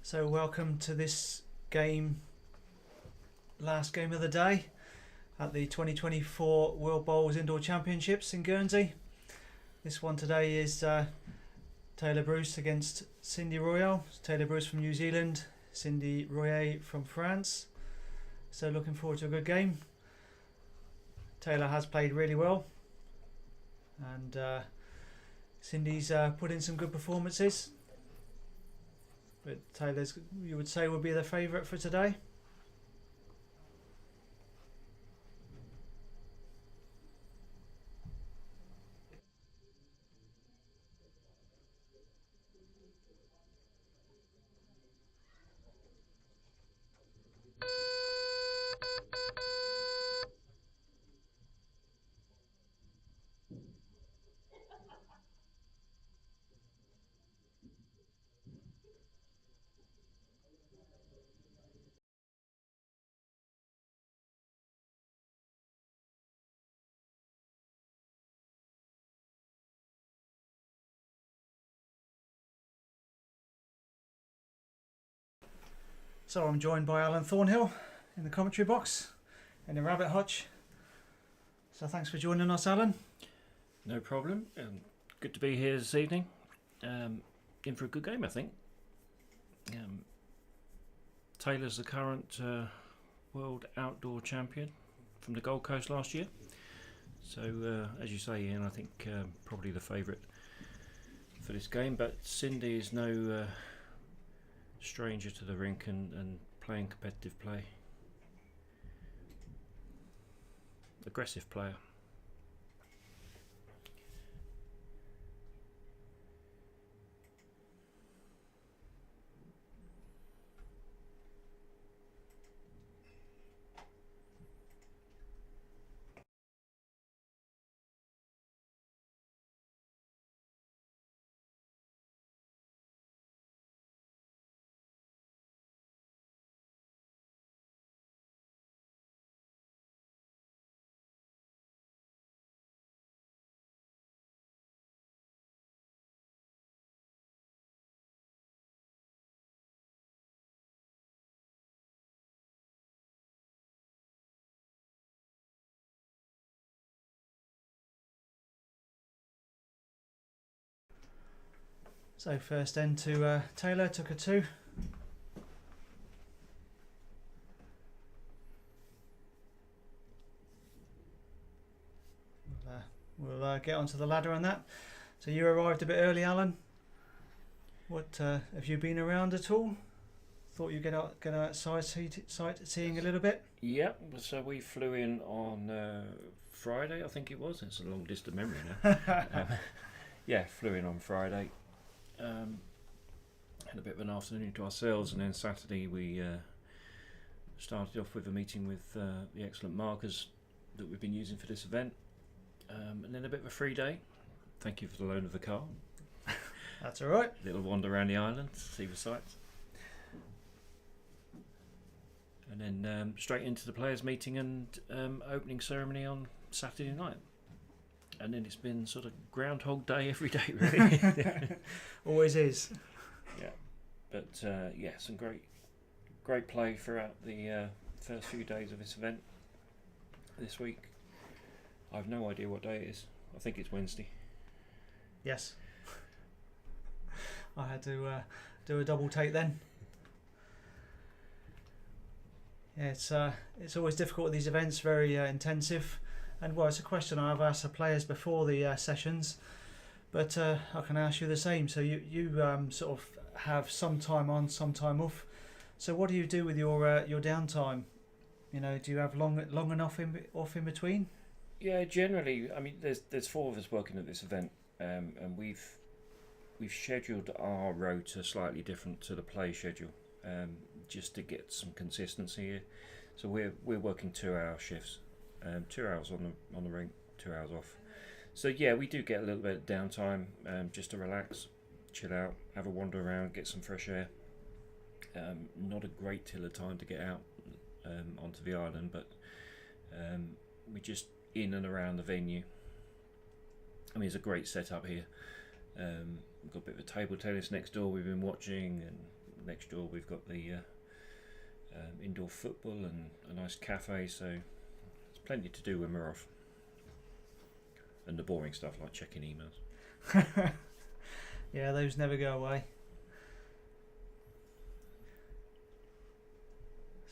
So welcome to this game, last game of the day at the 2024 World Bowls Indoor Championships in Guernsey. This one today is Tayla Bruce against Cindy Royal. Tayla Bruce from New Zealand, Cindy Royet from France. So looking forward to a good game. Tayla has played really well, and Cindy's put in some good performances. But Tayla's, you would say, would be the favourite for today. So I'm joined by Alan Thornhill in the commentary box in the rabbit hutch. So thanks for joining us, Alan. No problem. Good to be here this evening. In for a good game, I think. Taylor's the current world outdoor champion from the Gold Coast last year. So, as you say, Ian, I think probably the favourite for this game. But Cindy is no stranger to the rink and playing competitive play. Aggressive player. So first end to Tayla, took a 2. We'll get onto the ladder on that. So you arrived a bit early, Alan. What have you been around at all? Thought you'd get outside sightseeing a little bit. Yeah, so we flew in on Friday, I think it was. It's a long distant memory now. Yeah, flew in on Friday. Had a bit of an afternoon to ourselves, and then Saturday we started off with a meeting with the excellent markers that we've been using for this event, and then a bit of a free day. Thank you for the loan of the car. That's all right. Little wander around the island, see the sights, and then straight into the players' meeting and opening ceremony on Saturday night. And then it's been sort of Groundhog Day every day, really. Always is. Yeah, but yeah, some great play throughout the first few days of this event this week. I have no idea what day it is. I think it's Wednesday. Yes. I had to do a double take then. Yeah, it's always difficult with these events, very intensive. And well, it's a question I've asked the players before the sessions, but I can ask you the same. So you sort of have some time on, some time off. So what do you do with your downtime? You know, do you have long enough off in between? Yeah, generally. I mean, there's 4 of us working at this event, and we've scheduled our rota slightly different to the play schedule, just to get some consistency here. So we're working 2-hour shifts. 2 hours on the rink, 2 hours off. So yeah, we do get a little bit of downtime, just to relax, chill out, have a wander around, get some fresh air. Not a great deal of time to get out onto the island, but we're just in and around the venue. I mean, it's a great setup here. we've got a bit of a table tennis next door we've been watching, and next door we've got the indoor football and a nice cafe, so there's plenty to do when we're off. And the boring stuff like checking emails. Yeah, those never go away.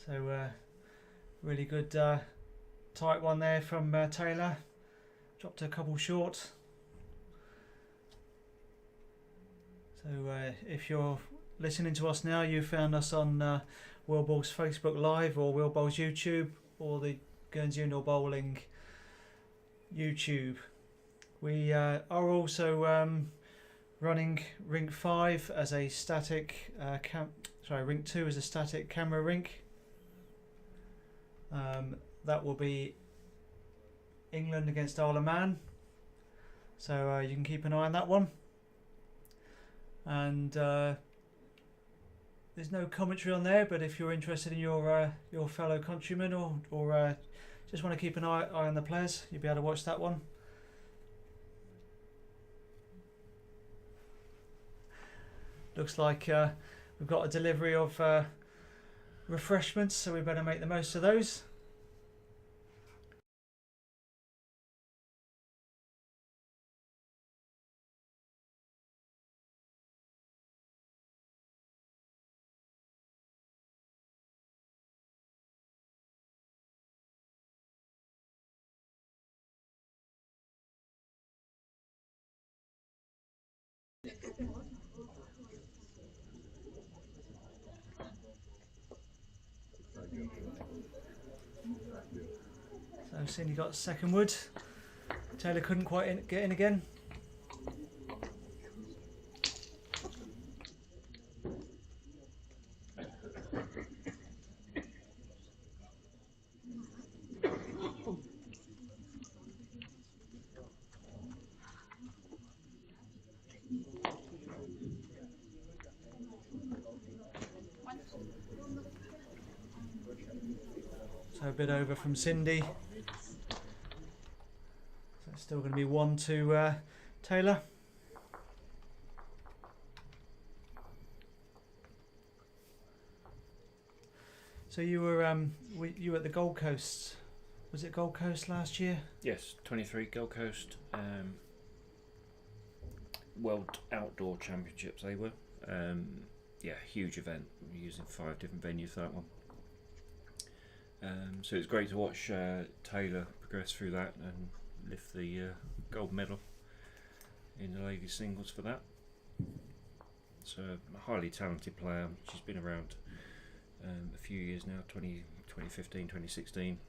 So really good tight one there from Tayla. Dropped a couple short. So if you're listening to us now, you found us on World Bowl's Facebook Live or World Bowl's YouTube or the Guernsey Indoor Bowling YouTube. We are also running Rink 5 as a static Rink 2 as a static camera rink. That will be England against Isle of Man, so you can keep an eye on that one. And there's no commentary on there, but if you're interested in your fellow countrymen or just want to keep an eye on the players, you'll be able to watch that one. Looks like we've got a delivery of refreshments, so we better make the most of those. So I've seen you got second wood. Taylor couldn't quite get in again. So a bit over from Cindy. So it's still going to be 1 to Taylor. So you were at the Gold Coast. Was it Gold Coast last year? Yes, 23 Gold Coast World Outdoor Championships they were. Yeah, huge event. We're using 5 different venues for that one. So it's great to watch Tayla progress through that and lift the gold medal in the ladies singles for that. So a highly talented player. She's been around a few years now, 2015, 2016.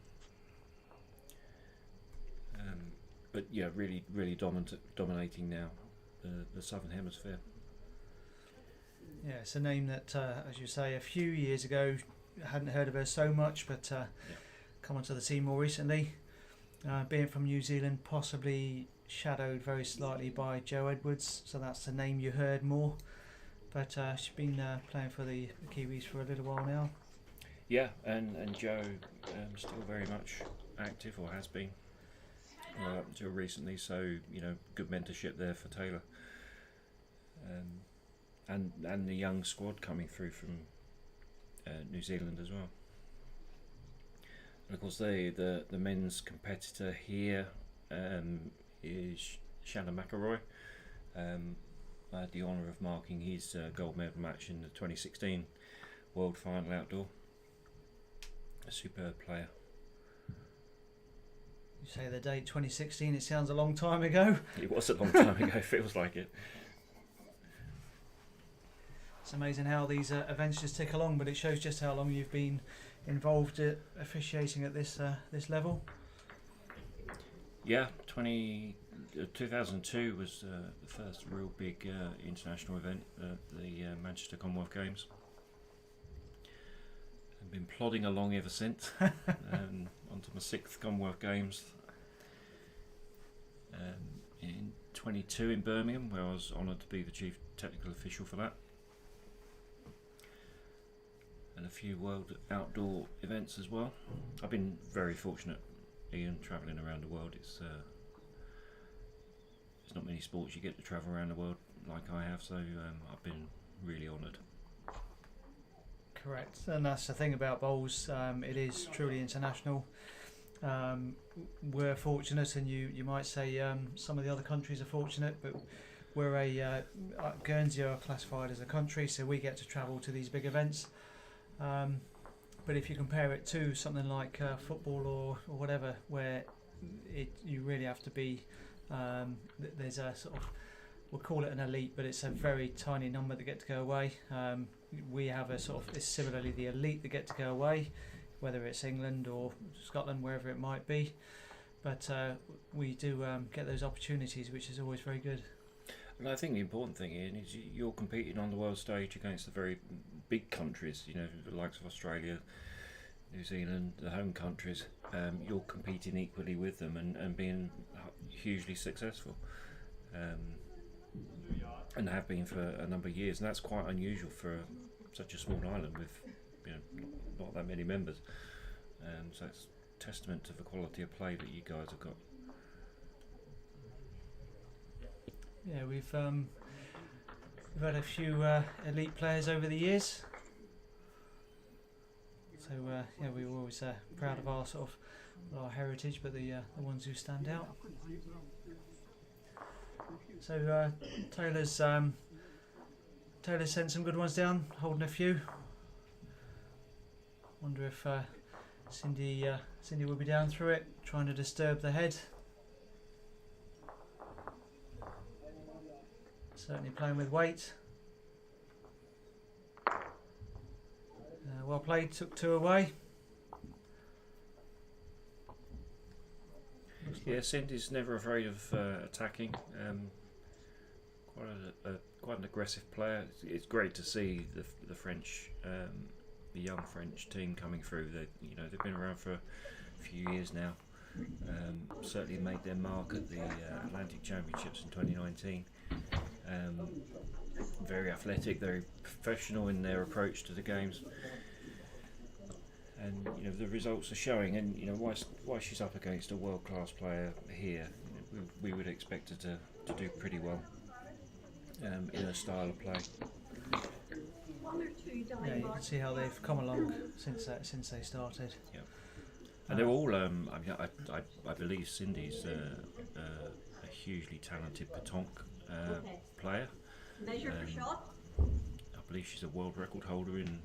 But yeah, really dominating now the Southern Hemisphere. Yeah, it's a name that, as you say, a few years ago, I hadn't heard of her so much, but come onto the team more recently. Being from New Zealand, possibly shadowed very slightly by Jo Edwards, so that's the name you heard more. But she's been playing for the Kiwis for a little while now. Yeah, and Jo still very much active, or has been up until recently. So good mentorship there for Tayla, and the young squad coming through from New Zealand as well. And of course, the men's competitor here is Shannon McElroy. I had the honour of marking his gold medal match in the 2016 World Final Outdoor. A superb player. You say the date 2016, it sounds a long time ago. It was a long time ago, feels like it. It's amazing how these events just tick along, but it shows just how long you've been involved officiating at this level. Yeah, 2002 was the first real big international event at the Manchester Commonwealth Games. I've been plodding along ever since, onto my 6th Commonwealth Games in 22 in Birmingham, where I was honoured to be the chief technical official for that. And a few world outdoor events as well. I've been very fortunate, Ian, travelling around the world. It's not many sports you get to travel around the world like I have, so I've been really honoured. Correct, and that's the thing about bowls. It is truly international. We're fortunate, and you might say some of the other countries are fortunate, but we're Guernsey are classified as a country, so we get to travel to these big events. But if you compare it to something like football or whatever, where you really have to be, there's a sort of, we'll call it an elite, but it's a very tiny number that get to go away. We have a sort of, it's similarly the elite that get to go away, whether it's England or Scotland, wherever it might be. But we do get those opportunities, which is always very good. And I think the important thing, Ian, is you're competing on the world stage against the very big countries, the likes of Australia, New Zealand, the home countries. You're competing equally with them and being hugely successful. And have been for a number of years, and that's quite unusual for such a small island with not that many members. So it's testament to the quality of play that you guys have got. Yeah, we've had a few elite players over the years, so we were always proud of our sort of our heritage, but the ones who stand out. So Taylor's sent some good ones down, holding a few. Wonder if Cindy will be down through it, trying to disturb the head. Certainly playing with weight. Well played, took two away. Yeah, Cindy's never afraid of attacking. Quite an aggressive player. It's great to see the French, the young French team coming through. They've been around for a few years now. Certainly made their mark at the Atlantic Championships in 2019. Very athletic, very professional in their approach to the games, and the results are showing. And why she's up against a world-class player here, we would expect her to do pretty well in her style of play. Yeah, you can see how they've come along since they started. Yeah, and they're all. I believe Cindy's a hugely talented pétanque player. Measure for shot. I believe she's a world record holder in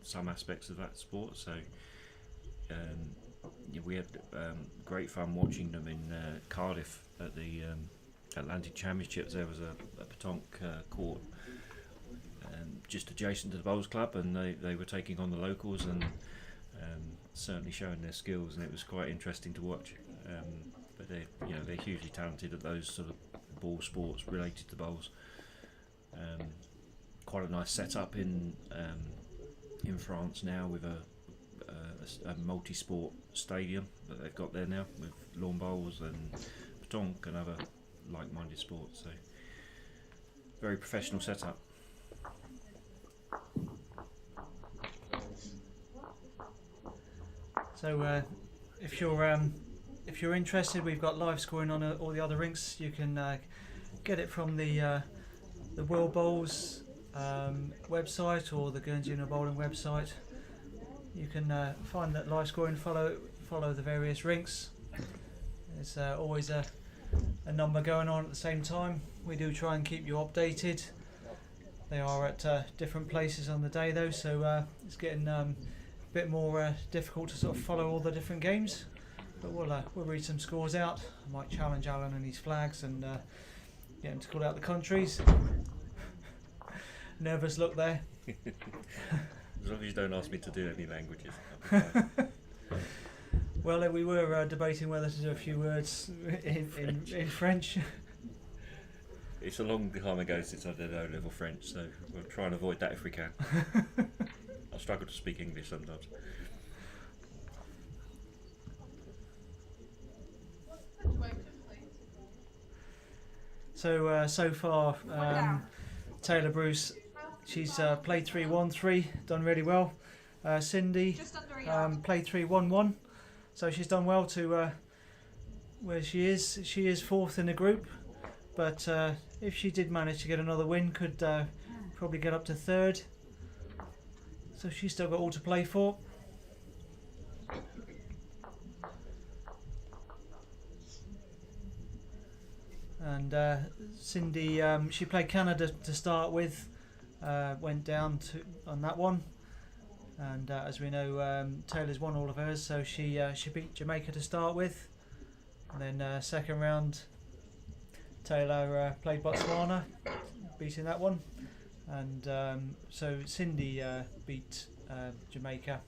some aspects of that sport. So we had great fun watching them in Cardiff at the Atlantic Championships. There was a pétanque court just adjacent to the Bowls Club, and they were taking on the locals and certainly showing their skills, and it was quite interesting to watch. But they're hugely talented at those sort of ball sports related to bowls. Quite a nice setup in France now with a multi-sport stadium that they've got there now with lawn bowls and pétanque and other like-minded sports. So very professional setup. So if you're interested, we've got live scoring on all the other rinks. You can get it from the World Bowls website or the Guernsey Bowling website. You can find that live scoring, follow the various rinks. There's always a number going on at the same time. We do try and keep you updated. They are at different places on the day though, so it's getting a bit more difficult to sort of follow all the different games. But we'll read some scores out. I might challenge Alan and his flags and get him to call out the countries. Nervous look there. As long as you don't ask me to do any languages. Well, we were debating whether to do a few words in French. It's a long time ago since I did O-level French, so we'll try and avoid that if we can. I struggle to speak English sometimes. So far, Tayla Bruce, she's played 3-1-3, done really well. Cindy played 3-1-1, so she's done well to where she is. She is fourth in the group. but if she did manage to get another win, could probably get up to third. So she's still got all to play for. And Cindy, she played Canada to start with, went down on that one, and as we know, Taylor's won all of hers, so she beat Jamaica to start with, and then second round, Tayla played Botswana, beating that one, and so Cindy beat Jamaica,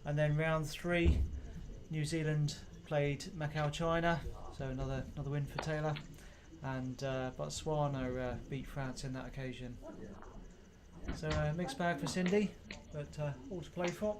and then round 3, New Zealand played Macau, China, so another win for Taylor. And Botswana beat France in that occasion. So mixed bag for Cindy, but all to play for.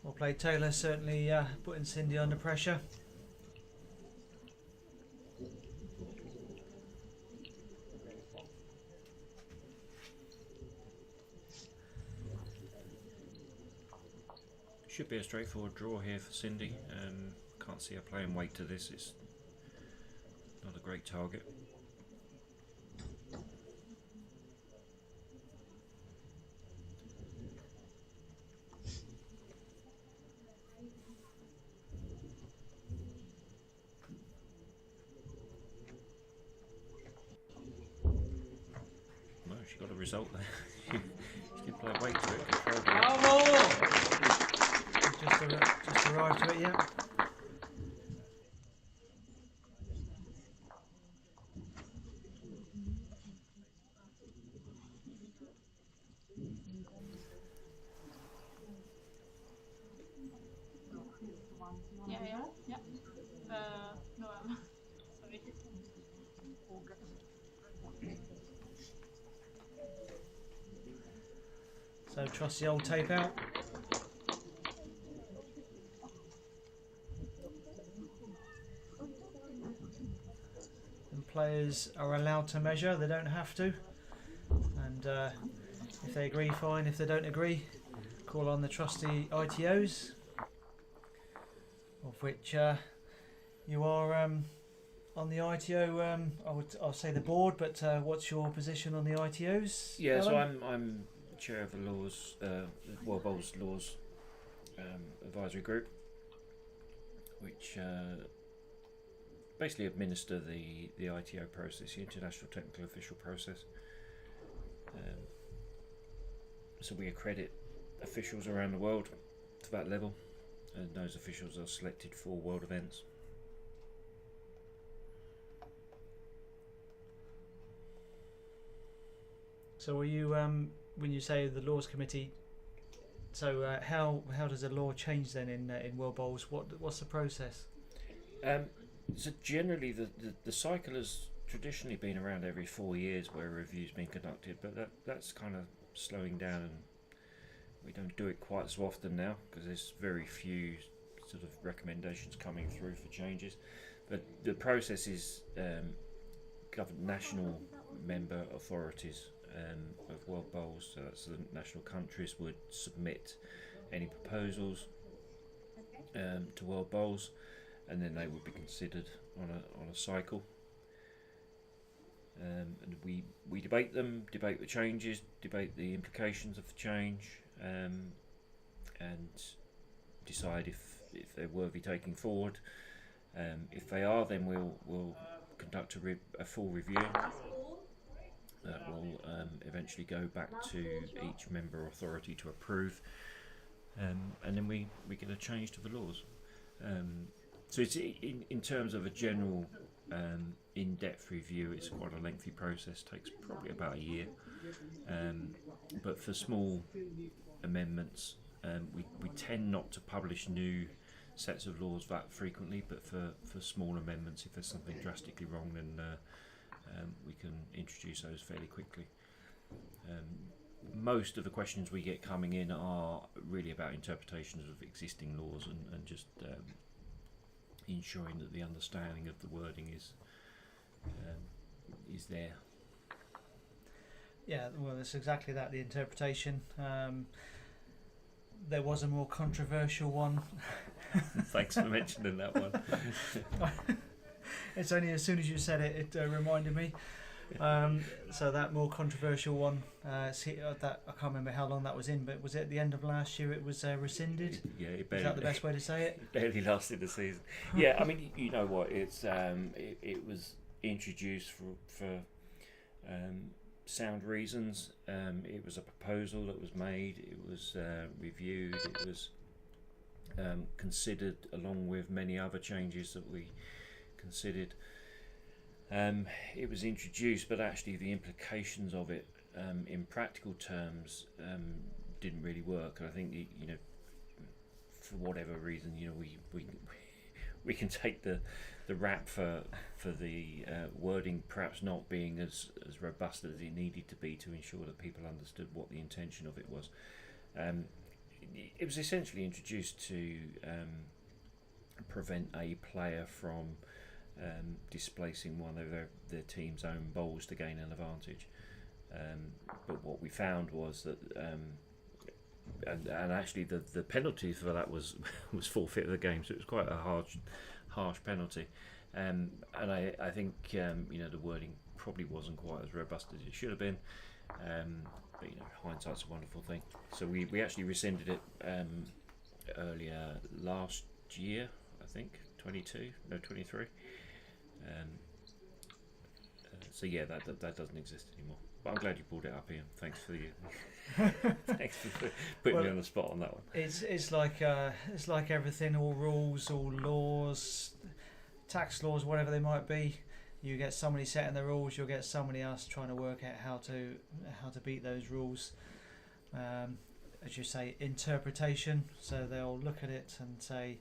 Well played, Taylor, certainly putting Cindy under pressure. Should be a straightforward draw here for Cindy. Can't see her playing weight to this. It's not a great target. No, she got a result there. She did play weight to it. Just arrived to it, yeah. Yeah. No, sorry. So trust the old tape out. And players are allowed to measure, they don't have to. And if they agree, fine. If they don't agree, call on the trusty ITOs, of which you are on the ITO. I'll say the board, but what's your position on the ITOs? Yeah, Alan? so I'm chair of the laws, World Bowls Laws Advisory Group, which basically administer the ITO process, the International Technical Official Process. So we accredit officials around the world to that level, and those officials are selected for world events. So are you, when you say the laws committee, so how does the law change then in World Bowls? What's the process? So generally the cycle has traditionally been around every 4 years where a review's been conducted, but that's kind of slowing down, and we don't do it quite so often now because there's very few sort of recommendations coming through for changes. But the process is governed national member authorities of World Bowls, so that's the national countries would submit any proposals to World Bowls, and then they would be considered on a cycle. And we debate them, debate the changes, debate the implications of the change, and decide if they're worthy taking forward. If they are, then we'll conduct a full review that will eventually go back to each member authority to approve, and then we get a change to the laws. So it's in terms of a general in-depth review, it's quite a lengthy process, takes probably about a year. But for small amendments, we tend not to publish new sets of laws that frequently, but for small amendments, if there's something drastically wrong, then we can introduce those fairly quickly. Most of the questions we get coming in are really about interpretations of existing laws and just ensuring that the understanding of the wording is there. Yeah, well, it's exactly that, the interpretation. There was a more controversial one. Thanks for mentioning that one. It's only as soon as you said it, it reminded me. So that more controversial one, that I can't remember how long that was in, but was it at the end of last year it was rescinded? Yeah, Is that the best way to say it? Barely lasted the season. Yeah, I mean, you know what? It's it was introduced for sound reasons. It was a proposal that was made. It was reviewed. It was considered along with many other changes that we considered. It was introduced, but actually the implications of it in practical terms didn't really work. And I think for whatever reason, we can take the rap for the wording perhaps not being as robust as it needed to be to ensure that people understood what the intention of it was. It was essentially introduced to prevent a player from displacing one of their team's own bowls to gain an advantage. But what we found was that, and actually the penalty for that was forfeit of the game, so it was quite a harsh penalty. And I think the wording probably wasn't quite as robust as it should have been. But hindsight's a wonderful thing. So we actually rescinded it earlier last year, I think, 23. So yeah, that doesn't exist anymore. But I'm glad you brought it up, Ian. Thanks for putting me on the spot on that one. It's like everything, all rules, all laws, tax laws, whatever they might be. You get somebody setting the rules, you'll get somebody else trying to work out how to beat those rules. As you say, interpretation. So they'll look at it and say,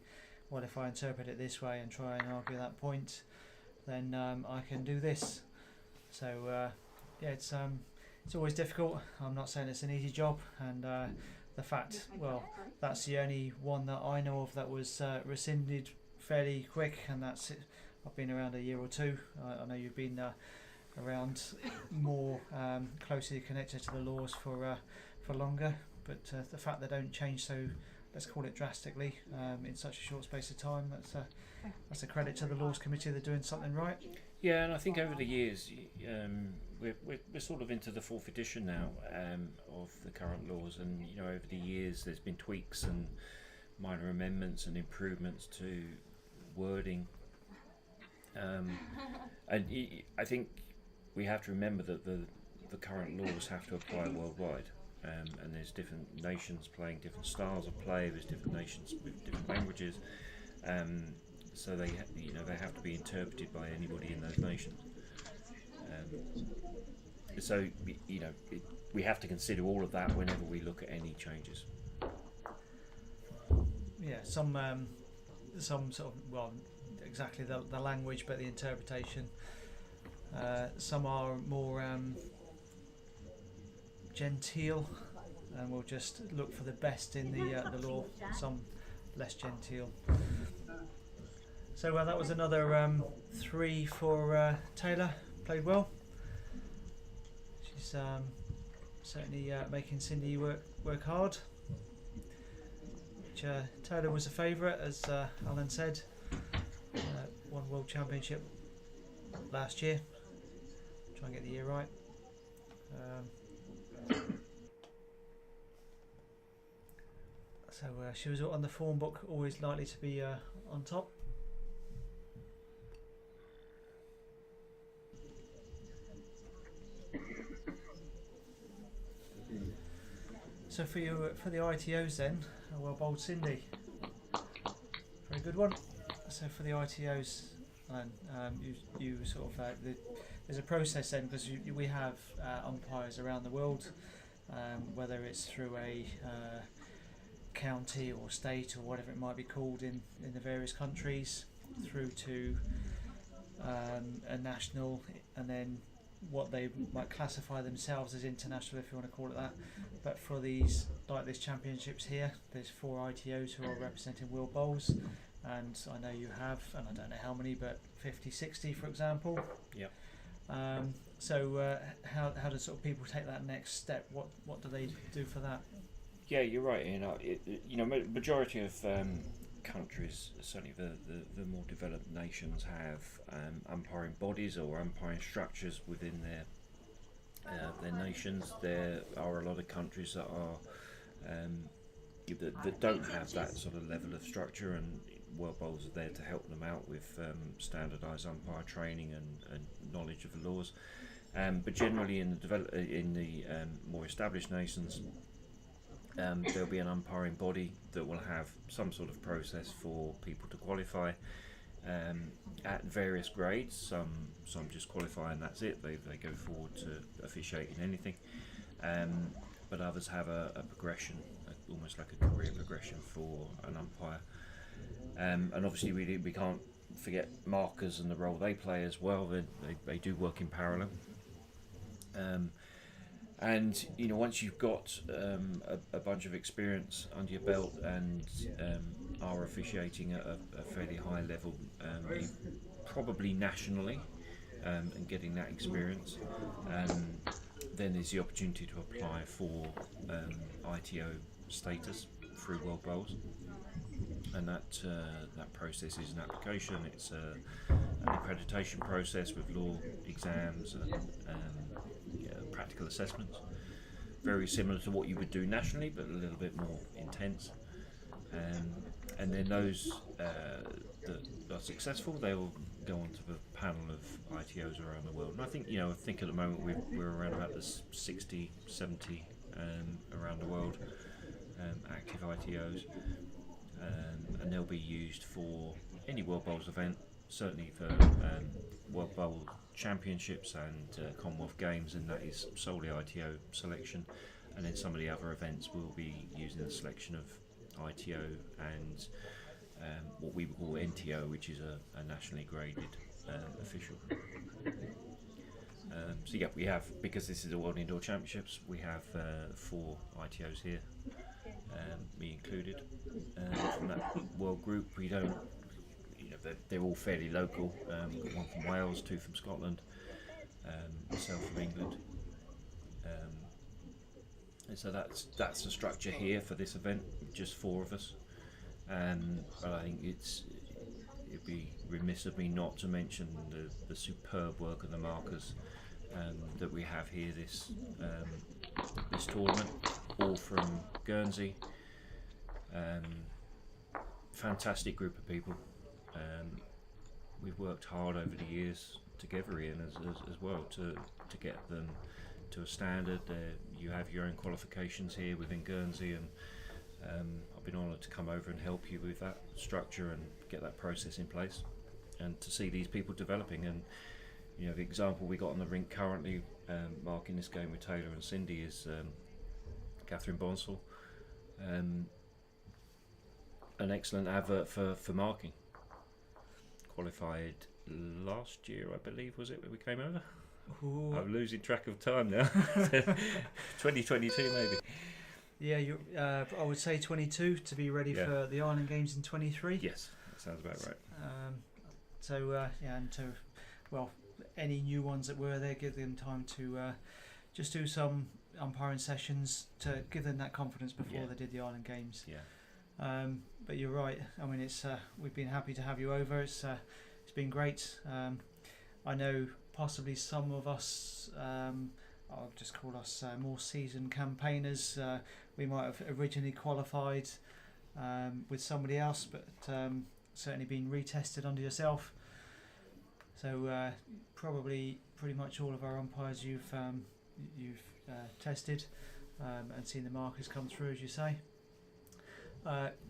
well, if I interpret it this way and try and argue that point, then I can do this. So yeah, it's always difficult. I'm not saying it's an easy job, and the fact, well, that's the only one that I know of that was rescinded fairly quick, and that's it. I've been around a year or two. I know you've been around more closely connected to the laws for longer, but the fact they don't change so, let's call it drastically, in such a short space of time, that's a credit to the laws committee. They're doing something right. Yeah, and I think over the years we're sort of into the 4th edition now of the current laws, and over the years there's been tweaks and minor amendments and improvements to wording. And I think we have to remember that the current laws have to apply worldwide, and there's different nations playing different styles of play. There's different nations with different languages, so they have to be interpreted by anybody in those nations. So we have to consider all of that whenever we look at any changes. Yeah, some sort of, well, exactly the language, but the interpretation. Some are more genteel, and we'll just look for the best in the law. Some less genteel. So that was another 3 for Tayla. Played well. She's certainly making Cindy work hard. Which Tayla was a favourite, as Alan said. Won World Championship last year. Try and get the year right. So she was on the form book, always likely to be on top. So for the ITOs then, well bowled Cindy. Very good one. So for the ITOs, Alan, you sort of there's a process then, because we have umpires around the world, whether it's through a county or state or whatever it might be called in the various countries, through to a national, and then what they might classify themselves as international, if you want to call it that. But for these, like this championships here, there's 4 ITOs who are representing World Bowls, and I know you have, and I don't know how many, but 50, 60 for example. Yeah. So how do sort of people take that next step? What do they do for that? Yeah, you're right. Majority of countries, certainly the more developed nations, have umpiring bodies or umpiring structures within their nations. There are a lot of countries that are that don't have that sort of level of structure, and World Bowls are there to help them out with standardised umpire training and knowledge of the laws. But generally, in the more established nations, there'll be an umpiring body that will have some sort of process for people to qualify at various grades. Some just qualify and that's it. They go forward to officiate in anything. But others have a progression, almost like a career progression for an umpire. And obviously we can't forget markers and the role they play as well. They do work in parallel. And once you've got a bunch of experience under your belt and are officiating at a fairly high level, probably nationally, and getting that experience, then there's the opportunity to apply for ITO status through World Bowls, and that process is an application. It's an accreditation process with law exams and practical assessments, very similar to what you would do nationally, but a little bit more intense. And then those that are successful, they'll go on to the panel of ITOs around the world. And I think at the moment we're around about the 60, 70 around the world, active ITOs, and they'll be used for any World Bowls event, certainly for World Bowl Championships and Commonwealth Games, and that is solely ITO selection. And then some of the other events will be using the selection of ITO and what we would call NTO, which is a nationally graded official. So yeah, we have, because this is the World Indoor Championships, we have 4 ITOs here, me included. From that world group, we don't, they're all fairly local. We've got one from Wales, 2 from Scotland, myself from England. And so that's the structure here for this event, just 4 of us. But I think it'd be remiss of me not to mention the superb work of the markers that we have here this tournament, all from Guernsey. Fantastic group of people. We've worked hard over the years together, Ian, as well, to get them to a standard. You have your own qualifications here within Guernsey, and I've been honoured to come over and help you with that structure and get that process in place, and to see these people developing. And the example we got on the rink currently, marking this game with Tayla and Cindy, is Catherine Bonsall. An excellent advert for marking. Qualified last year, I believe, was it, when we came over? Ooh. I'm losing track of time now. 2022 maybe. Yeah, I would say 22 to be ready for the Island Games in 23. Yes, that sounds about right. And to, any new ones that were there, give them time to just do some umpiring sessions to give them that confidence before they did the Island Games. Yeah. But you're right. I mean, it's we've been happy to have you over. It's been great. I know possibly some of us, I'll just call us more seasoned campaigners. We might have originally qualified with somebody else, but certainly been retested under yourself. So probably pretty much all of our umpires you've tested and seen the markers come through, as you say.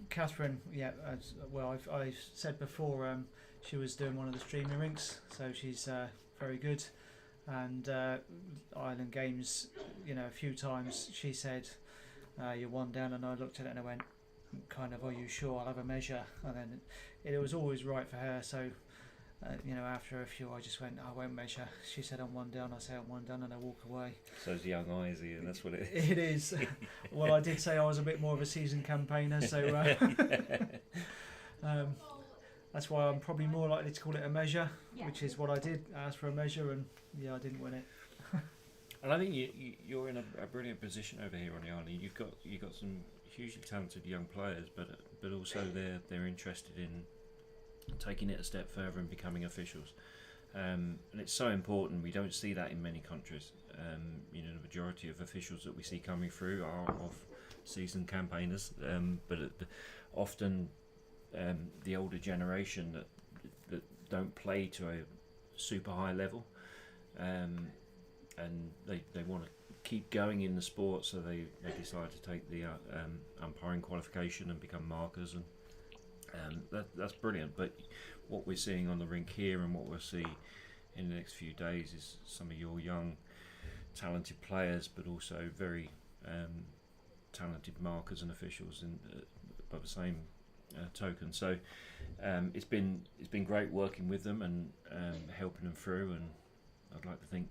Catherine, yeah, I've said before, she was doing one of the streaming rinks, so she's very good. And Island Games, a few times she said, "You're one down," and I looked at it and I went, "Kind of, are you sure? I'll have a measure." And then it was always right for her. So, after a few, I just went, "I won't measure." She said, "I'm one down." I say, "I'm one down," and I walk away. So it's young eyes here, that's what it is. It is. Well, I did say I was a bit more of a seasoned campaigner, so that's why I'm probably more likely to call it a measure, which is what I did. Ask for a measure, and I didn't win it. And I think you're in a brilliant position over here on the island. You've got some hugely talented young players, but also they're interested in taking it a step further and becoming officials. And it's so important. We don't see that in many countries. The majority of officials that we see coming through are of seasoned campaigners, but often the older generation that don't play to a super high level, and they want to keep going in the sport, so they decide to take the umpiring qualification and become markers, and that's brilliant. But what we're seeing on the rink here and what we'll see in the next few days is some of your young talented players, but also very talented markers and officials by the same token. So it's been great working with them and helping them through, and I'd like to think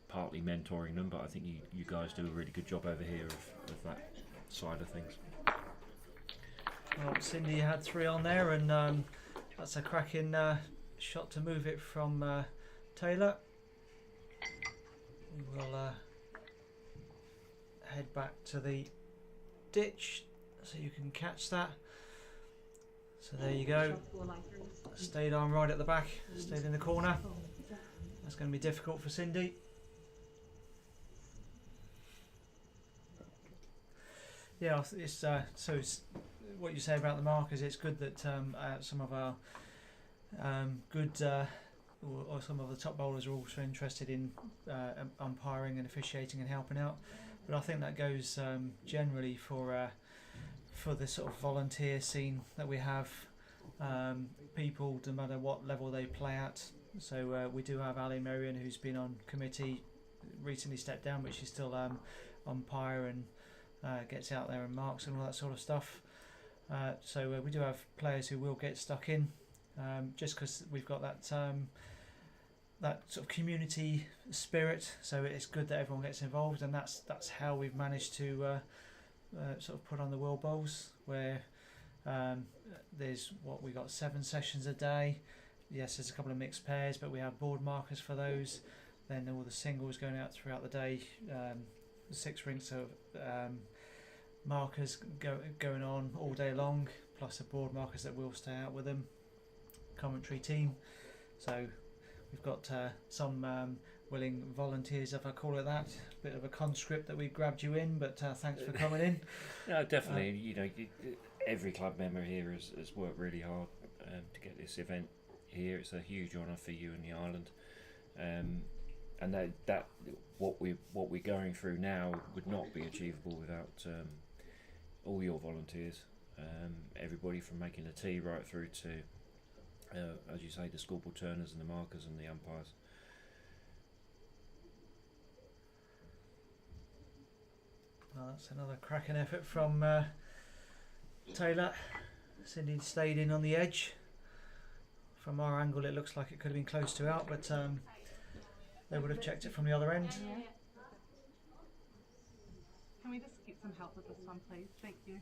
partly mentoring them, but I think you guys do a really good job over here of that side of things. Well, Cindy had 3 on there, and that's a cracking shot to move it from Tayla. We'll head back to the ditch so you can catch that. So there you go. Stayed on right at the back, stayed in the corner. That's going to be difficult for Cindy. Yeah, it's what you say about the markers. It's good that some of our good or some of the top bowlers are also interested in umpiring and officiating and helping out. But I think that goes generally for the sort of volunteer scene that we have. People, no matter what level they play at. So we do have Ali Marion, who's been on committee, recently stepped down, but she's still umpire and gets out there and marks and all that sort of stuff. So we do have players who will get stuck in, just because we've got that sort of community spirit. So it's good that everyone gets involved, and that's how we've managed to sort of put on the World Bowls, where there's we got 7 sessions a day. Yes, there's a couple of mixed pairs, but we have board markers for those. Then all the singles going out throughout the day. 6 rinks of markers going on all day long, plus the board markers that will stay out with them. Commentary team. So we've got some willing volunteers, if I call it that. Bit of a conscript that we grabbed you in, but thanks for coming in. No, definitely. Every club member here has worked really hard to get this event here. It's a huge honour for you and the island, and that what we're going through now would not be achievable without all your volunteers. Everybody from making the tea right through to, as you say, the scoreboard turners and the markers and the umpires. Well, that's another cracking effort from Tayla. Cindy stayed in on the edge. From our angle, it looks like it could have been close to out, but they would have checked it from the other end. Can we just get some help with this one, please? Thank you.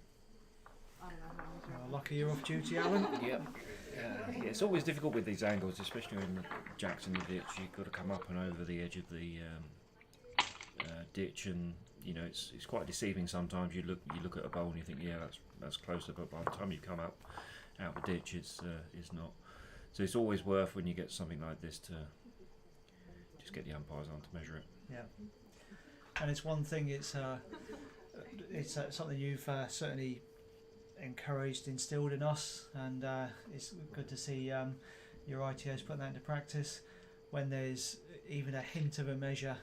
I don't know how Well, lucky you're off duty, Alan. Yeah, it's always difficult with these angles, especially in the Jackson ditch. You've got to come up and over the edge of the ditch, and it's quite deceiving sometimes. You look at a bowl and you think, yeah, that's closer, but by the time you come out the ditch, it's not. So it's always worth, when you get something like this, to just get the umpires on to measure it. Yeah, and it's one thing. It's something you've certainly encouraged, instilled in us, and it's good to see your ITOs putting that into practice. When there's even a hint of a measure,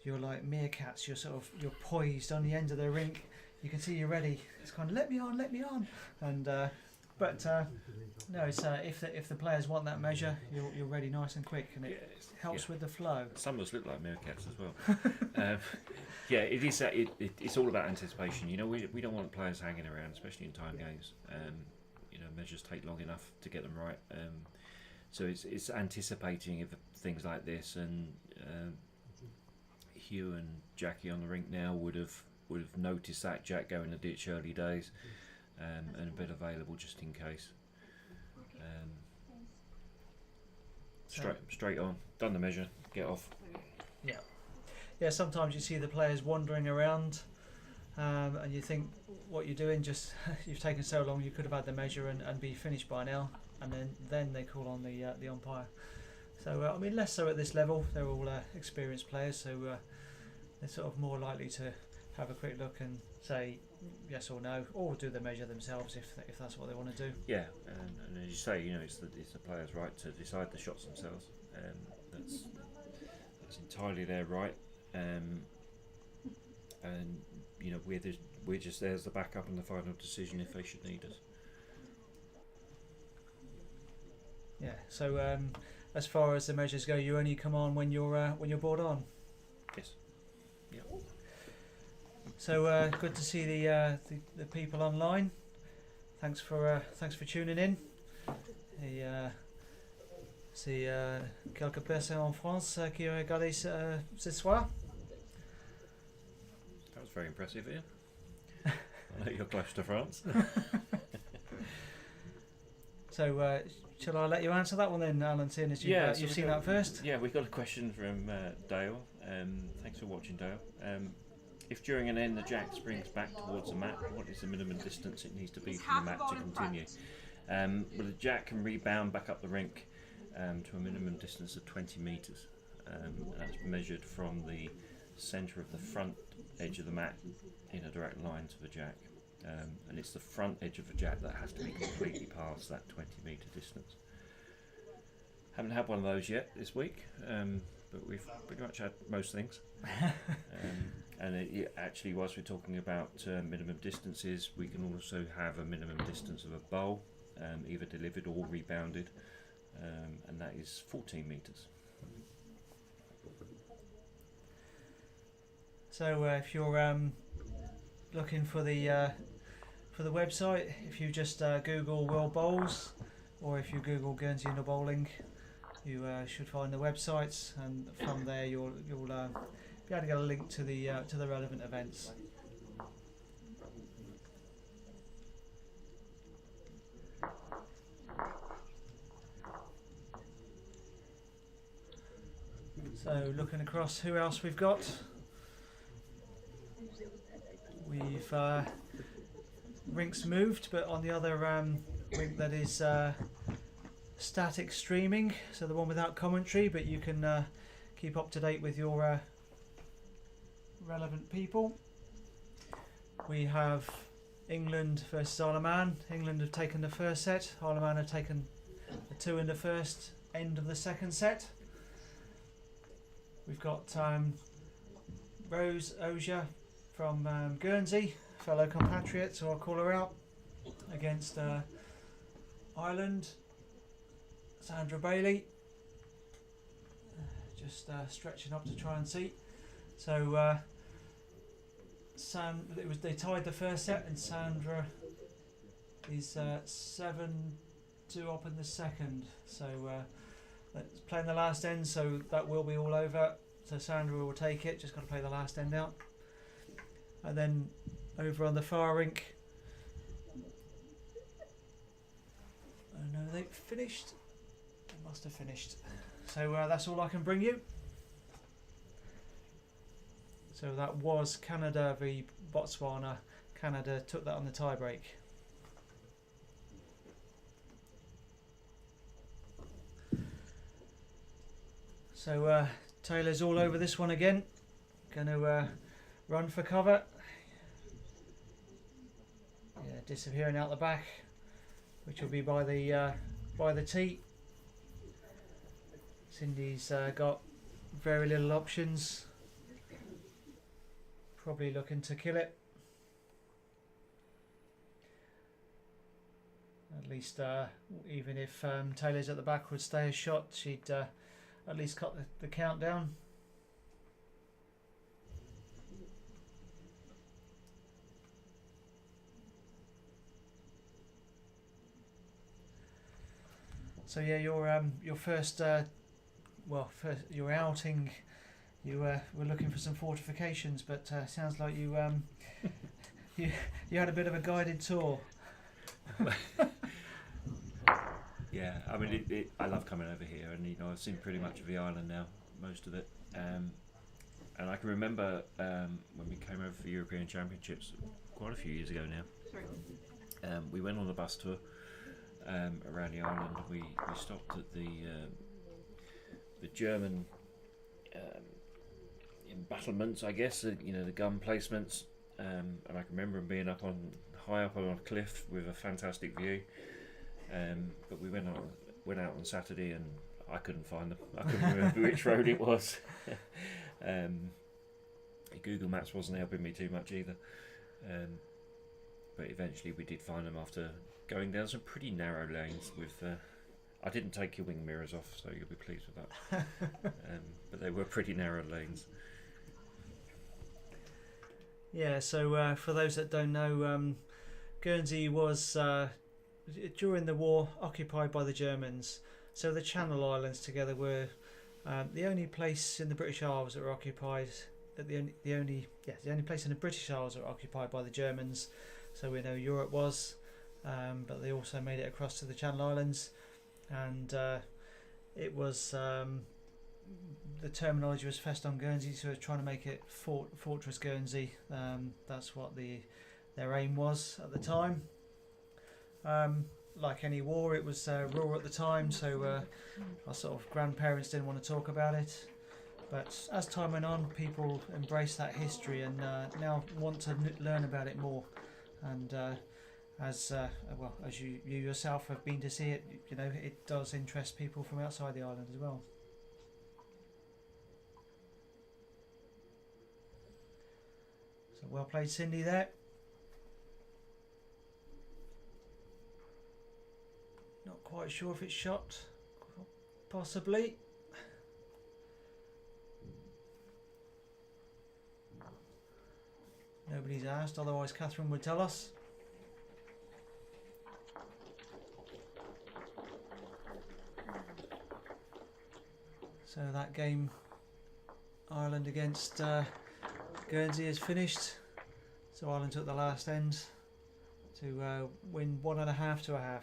you're like meerkats. You're poised on the end of the rink. you can see you're ready. It's kind of let me on, and but no, it's if the players want that measure, you're ready nice and quick, and it helps with the flow. Some of us look like meerkats as well. Yeah, it is. It's all about anticipation. You know, we don't want players hanging around, especially in time games. You know, measures take long enough to get them right. So it's anticipating of things like this, and Hugh and Jackie on the rink now would have noticed that Jack go in the ditch early days, and a bit available just in case. Straight on, done the measure, get off. Yeah. Sometimes you see the players wandering around, and you think, what you're doing? Just you've taken so long. You could have had the measure and be finished by now. And then they call on the umpire. So I mean, less so at this level. They're all experienced players, so they're sort of more likely to have a quick look and say yes or no, or do the measure themselves if that's what they want to do. Yeah, and as you say, you know, it's the players' right to decide the shots themselves. That's entirely their right. And you know, we're just there as the backup and the final decision if they should need us. Yeah. So as far as the measures go, you only come on when you're bored on. Yes. Yeah. So good to see the people online. Thanks for tuning in. Et c'est quelques personnes en France qui ont regardé ce soir. That was very impressive, Ian. I know you're close to France. So shall I let you answer that one then, Alan, seeing as you've seen that first? Yeah, we've got a question from Dale. Thanks for watching, Dale. If during an end the jack springs back towards the mat, what is the minimum distance it needs to be from the mat to continue? Well, the jack can rebound back up the rink to a minimum distance of 20 metres. That's measured from the centre of the front edge of the mat in a direct line to the jack. And it's the front edge of the jack that has to be completely past that 20 metre distance. Haven't had one of those yet this week, but we've pretty much had most things. And it actually, whilst we're talking about minimum distances, we can also have a minimum distance of a bowl, either delivered or rebounded, and that is 14 metres. So if you're looking for the website, if you just Google World Bowls, or if you Google Guernsey Indoor Bowling, you should find the websites, and from there you'll be able to get a link to the relevant events. So looking across, who else we've got? We've rinks moved, but on the other rink that is static streaming, so the one without commentary, but you can keep up to date with your relevant people. We have England versus Isle of Man. England have taken the first set, Isle of Man have taken the two in the first end of the second set. We've got Rose Oja from Guernsey, fellow compatriot, so I'll call her out, against Ireland, Sandra Bailey, just stretching up to try and see. So they tied the first set, and Sandra is 7-2 up in the second. So let's play in the last end, so that will be all over. So Sandra will take it, just got to play the last end out. And then over on the far rink, oh no, they finished. They must have finished. So that's all I can bring you. So that was Canada v Botswana. Canada took that on the tie break. So Taylor's all over this one again. Going to run for cover. Yeah, disappearing out the back, which will be by the tee. Cindy's got very little options. Probably looking to kill it. At least, even if Tayla's at the back would stay a shot, she'd at least cut the countdown. So yeah, your first your outing, you were looking for some fortifications, but sounds like you you had a bit of a guided tour. Yeah, I mean, I love coming over here, and I've seen pretty much of the island now, most of it. And I can remember when we came over for European Championships quite a few years ago now. Sorry. We went on a bus tour around the island. We stopped at the German embattlements, I guess, the gun placements, and I can remember being high up on a cliff with a fantastic view. But we went out on Saturday, and I couldn't find them. I couldn't remember which road it was. Google Maps wasn't helping me too much either. But eventually we did find them after going down some pretty narrow lanes with... I didn't take your wing mirrors off, so you'll be pleased with that. But they were pretty narrow lanes. Yeah, so for those that don't know, Guernsey was, during the war, occupied by the Germans. So the Channel Islands together were the only place in the British Isles that were occupied. The only place in the British Isles that were occupied by the Germans. So we know Europe was, but they also made it across to the Channel Islands, and it was the terminology was Festung Guernsey, so trying to make it Fortress Guernsey. That's what their aim was at the time. Like any war, it was rural at the time, so our sort of grandparents didn't want to talk about it. But as time went on, people embraced that history and now want to learn about it more. And as you yourself have been to see it, it does interest people from outside the island as well. So well played, Cindy, there. Not quite sure if it's shot, possibly. Nobody's asked, otherwise Catherine would tell us. So that game, Ireland against Guernsey, is finished. So Ireland took the last end to win 1.5 to 1/2.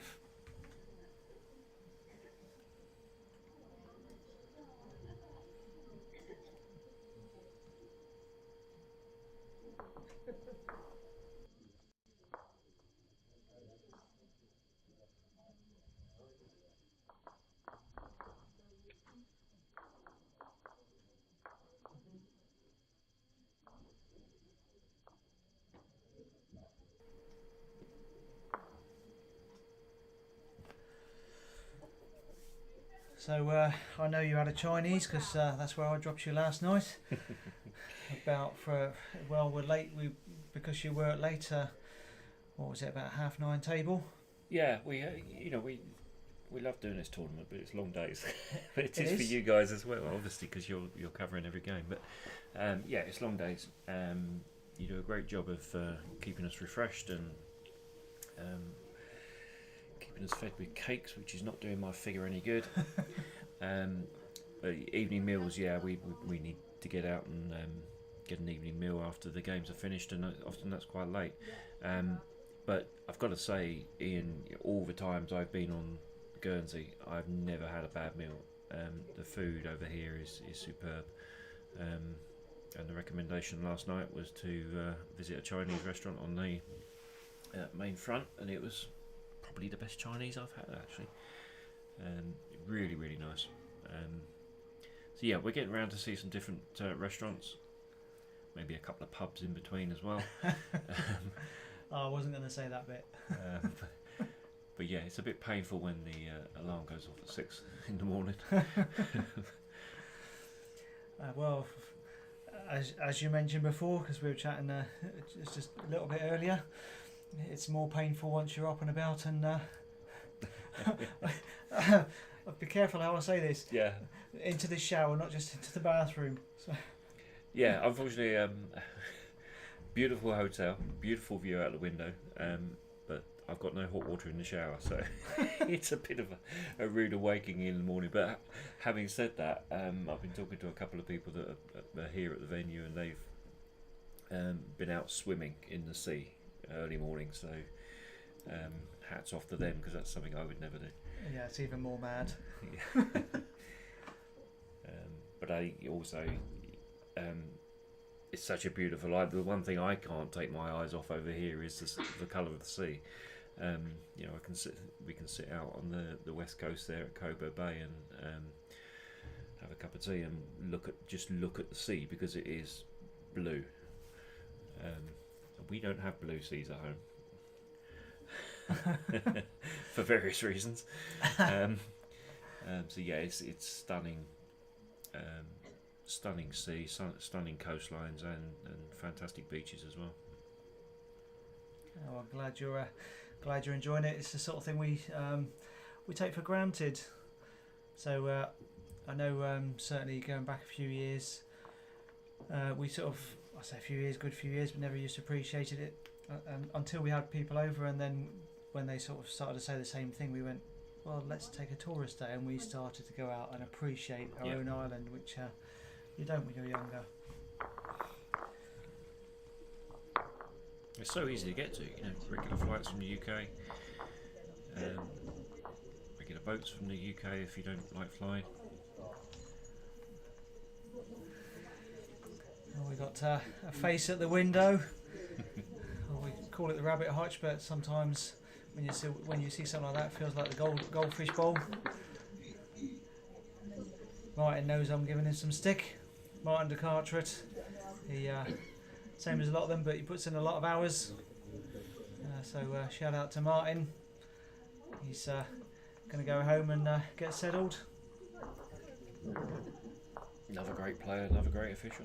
So I know you had a Chinese because that's where I dropped you last night. We're late. Because you were later. What was it, about 9:30 table? Yeah, we love doing this tournament, but it's long days. But it is for you guys as well, obviously, because you're covering every game. But yeah, it's long days. You do a great job of keeping us refreshed and keeping us fed with cakes, which is not doing my figure any good. But evening meals, yeah, we need to get out and get an evening meal after the games are finished, and often that's quite late. But I've got to say, Ian, all the times I've been on Guernsey, I've never had a bad meal. The food over here is superb. And the recommendation last night was to visit a Chinese restaurant on the main front, and it was probably the best Chinese I've had, actually. Really, really nice. So yeah, we're getting around to see some different restaurants, maybe a couple of pubs in between as well. I wasn't going to say that bit. But yeah, it's a bit painful when the alarm goes off at 6 in the morning. Well, as you mentioned before, because we were chatting just a little bit earlier, it's more painful once you're up and about and Be careful how I say this. Yeah. Into the shower, not just into the bathroom. So. Yeah, unfortunately, beautiful hotel, beautiful view out the window, but I've got no hot water in the shower, so it's a bit of a rude awakening in the morning. But having said that, I've been talking to a couple of people that are here at the venue, and they've been out swimming in the sea early morning, so hats off to them, because that's something I would never do. Yeah, it's even more mad. Yeah. But I also, it's such a beautiful light. The one thing I can't take my eyes off over here is the colour of the sea. You know, we can sit out on the west coast there at Cobo Bay and have a cup of tea and look at the sea, because it is blue. We don't have blue seas at home for various reasons. So yeah, it's stunning. Stunning sea, stunning coastlines, and fantastic beaches as well. Oh, I'm glad you're enjoying it. It's the sort of thing we take for granted. So I know certainly going back a few years, we sort of, I say a few years, good few years, but never used to appreciate it until we had people over, and then when they sort of started to say the same thing, we went, well, let's take a tourist day, and we started to go out and appreciate our own island, which you don't when you're younger. It's so easy to get to, you know, regular flights from the UK, regular boats from the UK if you don't like flying. Well, we got a face at the window. Well, we call it the rabbit hutch, but sometimes when you see something like that, it feels like the goldfish bowl. Martin knows I'm giving him some stick. Martin de Carteret. He same as a lot of them, but he puts in a lot of hours. So shout out to Martin. He's going to go home and get settled. Another great player, another great official.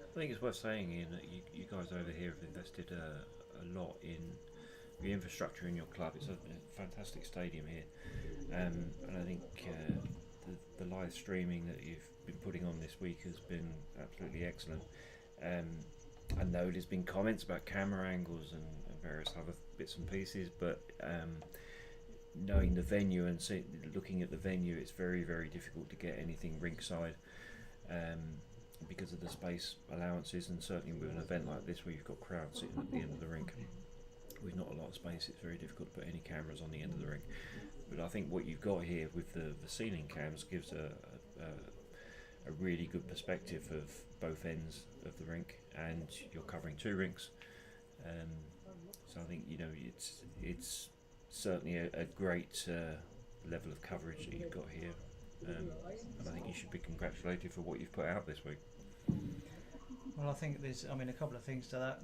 I think it's worth saying, Ian, that you guys over here have invested a lot in the infrastructure in your club. It's a fantastic stadium here, and I think the live streaming that you've been putting on this week has been absolutely excellent. I know there's been comments about camera angles and various other bits and pieces, but knowing the venue and looking at the venue, it's very, very difficult to get anything rinkside. Because of the space allowances, and certainly with an event like this where you've got crowds sitting at the end of the rink with not a lot of space, it's very difficult to put any cameras on the end of the rink. But I think what you've got here with the ceiling cams gives a really good perspective of both ends of the rink, and you're covering two rinks. So I think, you know, it's certainly a great level of coverage that you've got here. And I think you should be congratulated for what you've put out this week. Well, I think there's, a couple of things to that.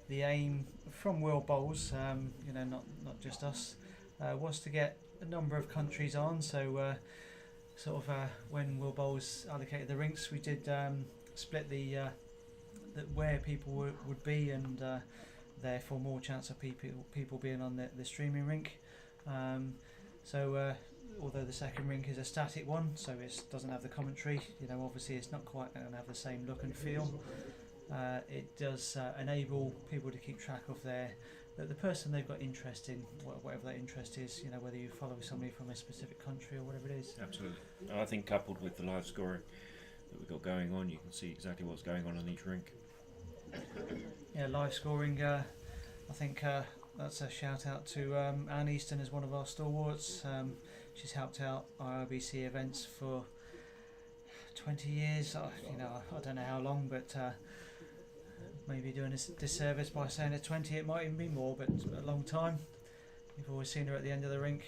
The aim from World Bowls, not just us, was to get a number of countries on. So, when World Bowls allocated the rinks, we did split the where people would be, and therefore more chance of people being on the streaming rink. Although the second rink is a static one, so it doesn't have the commentary, obviously it's not quite going to have the same look and feel. It does enable people to keep track of the person they've got interest in, whatever that interest is, whether you follow somebody from a specific country or whatever it is. Absolutely. And I think coupled with the live scoring that we've got going on. You can see exactly what's going on each rink. Yeah, live scoring. I think that's a shout out to Anne Easton as one of our stalwarts. She's helped out our IBC events for 20 years. I don't know how long, but maybe doing a disservice by saying at 20. It might even be more, but a long time. You've always seen her at the end of the rink,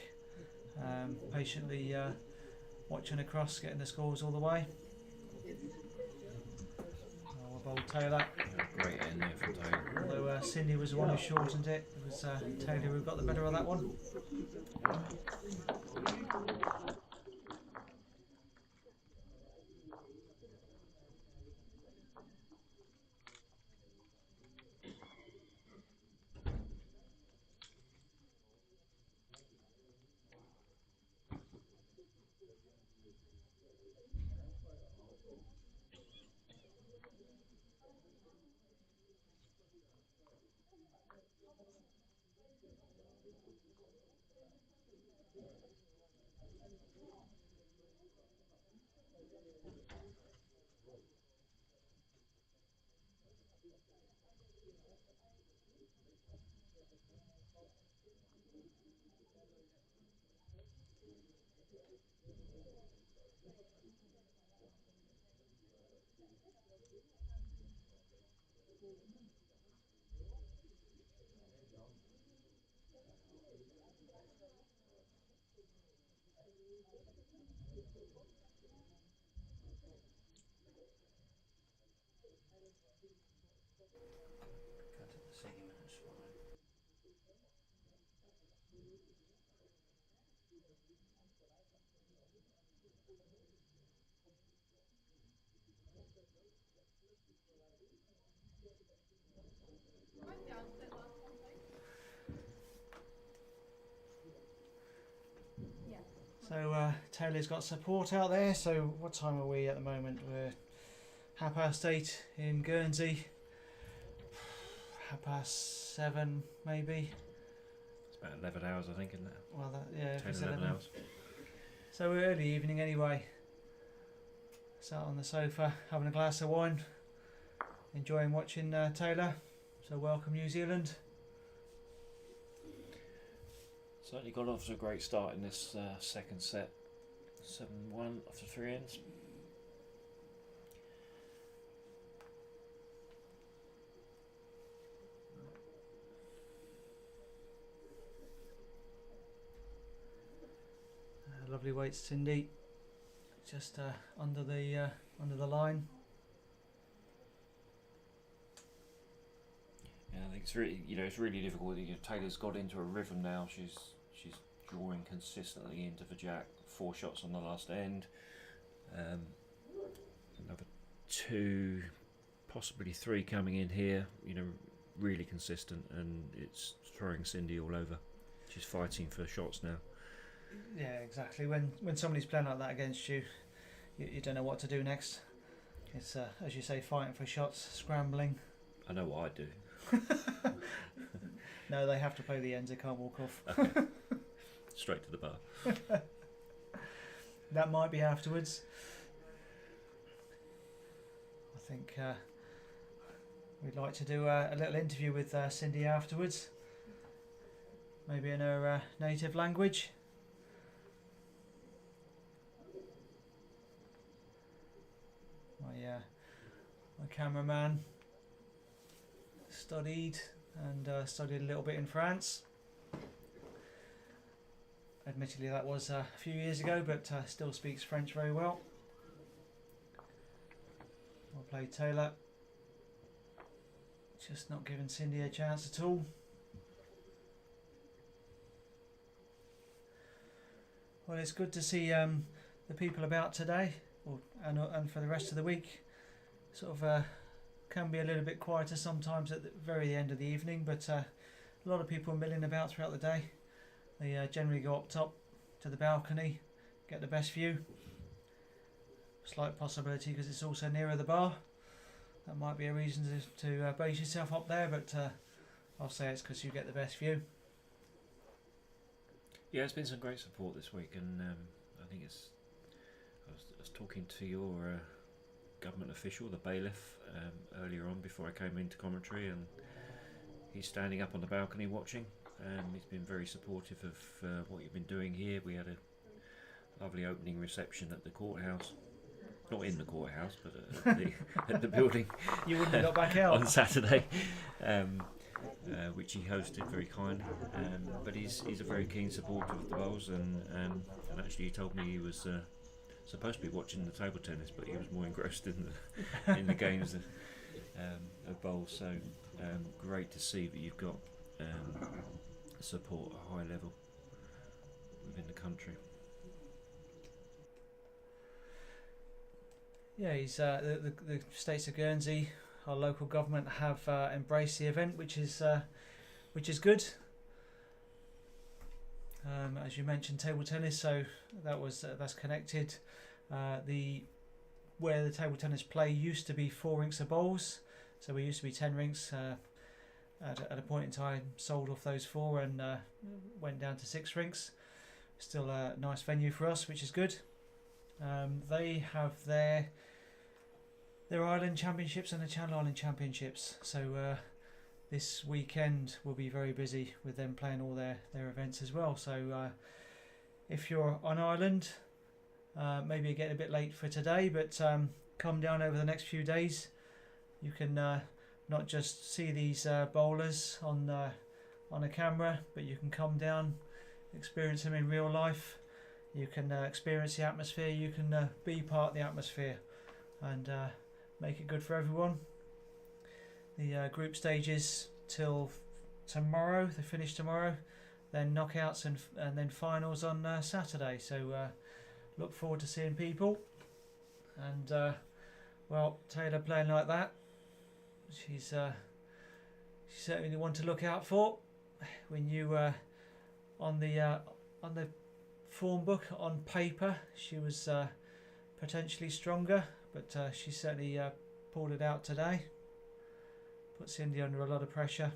patiently watching across, getting the scores all the way. Old Tayla. Great end there from Tayla. Although Cindy was the one who shortened it. It was Tayla who got the better of that one. So Taylor's got support out there. So what time are we at the moment? We're 8:30 in Guernsey. 7:30 maybe. It's about 11 hours, I think, isn't it? Well, yeah, 10, 11 hours. So early evening anyway. Sat on the sofa having a glass of wine, enjoying watching Tayla. So welcome New Zealand. Certainly got off to a great start in this second set. 7-1 after 3 ends. Lovely weights, Cindy. Just under the line. Yeah, I think it's really, it's really difficult. Taylor's got into a rhythm now. She's drawing consistently into the jack. 4 shots on the last end. Another 2, possibly 3 coming in here. Really consistent, and it's throwing Cindy all over. She's fighting for shots now. Yeah, exactly. When somebody's playing like that against you, you don't know what to do next. It's as you say, fighting for shots, scrambling. I know what I do. No, they have to play the ends. They can't walk off. Okay. Straight to the bar. That might be afterwards. I think we'd like to do a little interview with Cindy afterwards. Maybe in her native language. My cameraman studied a little bit in France. Admittedly, that was a few years ago, but still speaks French very well. I'll play Tayla. Just not giving Cindy a chance at all. Well, it's good to see the people about today, and for the rest of the week. Sort of can be a little bit quieter sometimes at the very end of the evening, but a lot of people milling about throughout the day. They generally go up top to the balcony, get the best view. Slight possibility because it's also nearer the bar. That might be a reason to base yourself up there, but I'll say it's because you get the best view. Yeah, it's been some great support this week, and I think I was talking to your government official, the bailiff, earlier on before I came into commentary, and he's standing up on the balcony watching. He's been very supportive of what you've been doing here. We had a lovely opening reception at the courthouse. Not in the courthouse, but at the building. You wouldn't have got back out on Saturday, which he hosted very kindly. But he's a very keen supporter of the bowls, and actually he told me he was supposed to be watching the table tennis, but he was more engrossed in the games of bowls. So great to see that you've got support at a high level within the country. Yeah, he's the states of Guernsey, our local government, have embraced the event, which is good. As you mentioned, table tennis, so that's connected. Where the table tennis play used to be 4 rinks of bowls, so we used to be 10 rinks. At a point in time, sold off those 4 and went down to 6 rinks. Still a nice venue for us, which is good. They have their Island Championships and the Channel Island Championships, so this weekend will be very busy with them playing all their events as well. So if you're on Ireland, maybe you're getting a bit late for today, but come down over the next few days. You can not just see these bowlers on a camera, but you can come down, experience them in real life. You can experience the atmosphere, you can be part of the atmosphere, and make it good for everyone. The group stages till tomorrow, they finish tomorrow, then knockouts and then finals on Saturday. So look forward to seeing people. And well, Tayla playing like that, she's certainly one to look out for. When you on the form book on paper, she was potentially stronger, but she certainly pulled it out today. Put Cindy under a lot of pressure.